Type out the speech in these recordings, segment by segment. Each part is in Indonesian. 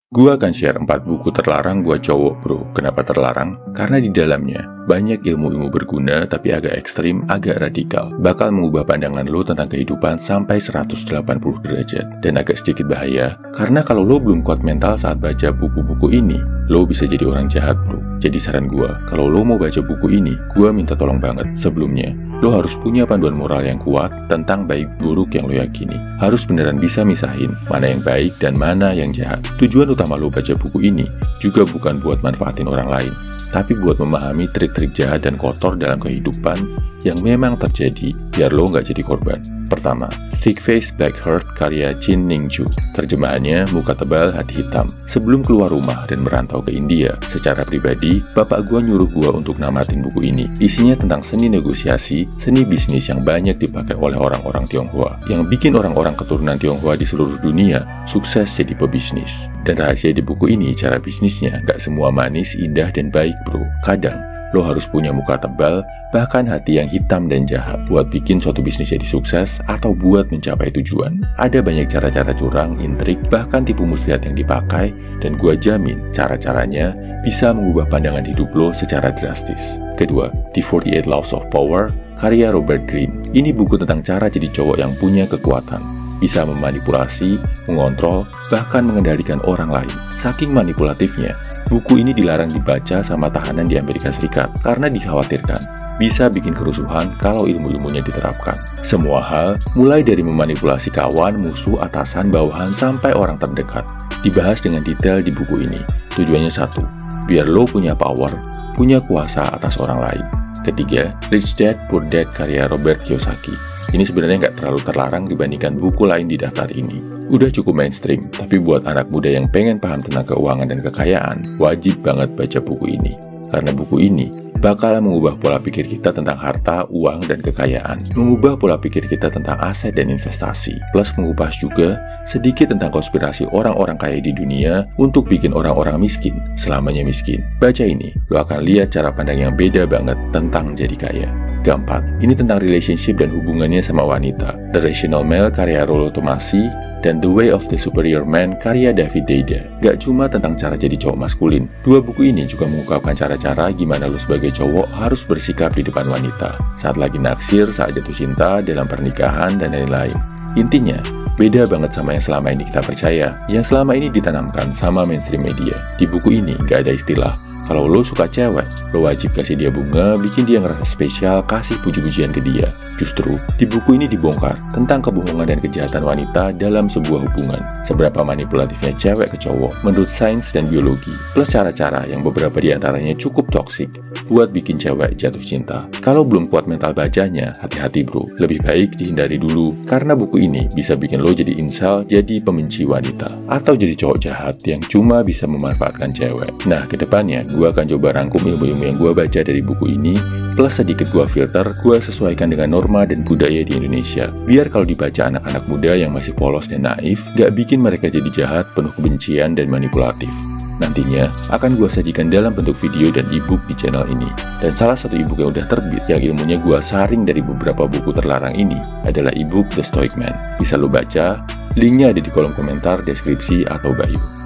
Gua akan share 4 buku terlarang buat cowok bro. Kenapa terlarang? Karena di dalamnya banyak ilmu-ilmu berguna tapi agak ekstrim, agak radikal. Bakal mengubah pandangan lo tentang kehidupan sampai 180 derajat. Dan agak sedikit bahaya, karena kalau lo belum kuat mental saat baca buku-buku ini, lo bisa jadi orang jahat bro. Jadi saran gua, kalau lo mau baca buku ini, gua minta tolong banget. Sebelumnya, lo harus punya panduan moral yang kuat tentang baik buruk yang lo yakini. Harus beneran bisa misahin mana yang baik dan mana yang jahat. Tujuan utama lo baca buku ini juga bukan buat manfaatin orang lain, tapi buat memahami trik-trik jahat dan kotor dalam kehidupan yang memang terjadi, biar lo nggak jadi korban. Pertama, Thick Face Black Heart karya Chin Ning Chu. Terjemahannya, muka tebal hati hitam. Sebelum keluar rumah dan merantau ke India, secara pribadi, bapak gua nyuruh gua untuk namatin buku ini. Isinya tentang seni negosiasi, seni bisnis yang banyak dipakai oleh orang-orang Tionghoa, yang bikin orang-orang keturunan Tionghoa di seluruh dunia sukses jadi pebisnis. Dan rahasia di buku ini, cara bisnisnya nggak semua manis, indah, dan baik bro. Kadang, lo harus punya muka tebal, bahkan hati yang hitam dan jahat buat bikin suatu bisnis jadi sukses atau buat mencapai tujuan. Ada banyak cara-cara curang, intrik, bahkan tipu muslihat yang dipakai, dan gua jamin cara-caranya bisa mengubah pandangan hidup lo secara drastis. Kedua, The 48 Laws of Power karya Robert Greene. Ini buku tentang cara jadi cowok yang punya kekuatan. Bisa memanipulasi, mengontrol, bahkan mengendalikan orang lain. Saking manipulatifnya, buku ini dilarang dibaca sama tahanan di Amerika Serikat karena dikhawatirkan bisa bikin kerusuhan kalau ilmu-ilmunya diterapkan. Semua hal, mulai dari memanipulasi kawan, musuh, atasan, bawahan, sampai orang terdekat, dibahas dengan detail di buku ini. Tujuannya satu, biar lo punya power, punya kuasa atas orang lain. Ketiga, Rich Dad Poor Dad karya Robert Kiyosaki. Ini sebenarnya nggak terlalu terlarang dibandingkan buku lain di daftar ini. Udah cukup mainstream, tapi buat anak muda yang pengen paham tentang keuangan dan kekayaan, wajib banget baca buku ini. Karena buku ini bakal mengubah pola pikir kita tentang harta, uang, dan kekayaan. Mengubah pola pikir kita tentang aset dan investasi. Plus mengupas juga sedikit tentang konspirasi orang-orang kaya di dunia untuk bikin orang-orang miskin selamanya miskin. Baca ini, lo akan lihat cara pandang yang beda banget tentang jadi kaya. Keempat, ini tentang relationship dan hubungannya sama wanita. The Rational Male karya Rollo Tomassi dan The Way of the Superior Man karya David Deida. Gak cuma tentang cara jadi cowok maskulin, dua buku ini juga mengungkapkan cara-cara gimana lo sebagai cowok harus bersikap di depan wanita, saat lagi naksir, saat jatuh cinta, dalam pernikahan, dan lain-lain. Intinya, beda banget sama yang selama ini kita percaya, yang selama ini ditanamkan sama mainstream media. Di buku ini gak ada istilah kalau lo suka cewek, lo wajib kasih dia bunga, bikin dia ngerasa spesial, kasih puji-pujian ke dia. Justru, di buku ini dibongkar tentang kebohongan dan kejahatan wanita dalam sebuah hubungan. Seberapa manipulatifnya cewek ke cowok menurut sains dan biologi. Plus cara-cara yang beberapa diantaranya cukup toksik buat bikin cewek jatuh cinta. Kalau belum kuat mental bacanya, hati-hati bro. Lebih baik dihindari dulu, karena buku ini bisa bikin lo jadi incel, jadi pembenci wanita. Atau jadi cowok jahat yang cuma bisa memanfaatkan cewek. Nah, kedepannya gue akan coba rangkum ilmu-ilmu yang gue baca dari buku ini, plus sedikit gue filter, gue sesuaikan dengan norma dan budaya di Indonesia. Biar kalau dibaca anak-anak muda yang masih polos dan naif, gak bikin mereka jadi jahat, penuh kebencian, dan manipulatif. Nantinya akan gue sajikan dalam bentuk video dan e-book di channel ini. Dan salah satu e-book yang udah terbit, yang ilmunya gue saring dari beberapa buku terlarang ini, adalah e-book The Stoic Man. Bisa lo baca, linknya ada di kolom komentar, deskripsi, atau bio.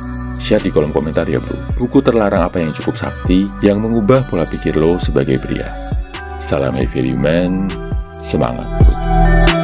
Share di kolom komentar ya bro, buku terlarang apa yang cukup sakti yang mengubah pola pikir lo sebagai pria. Salam Everyman, semangat bro.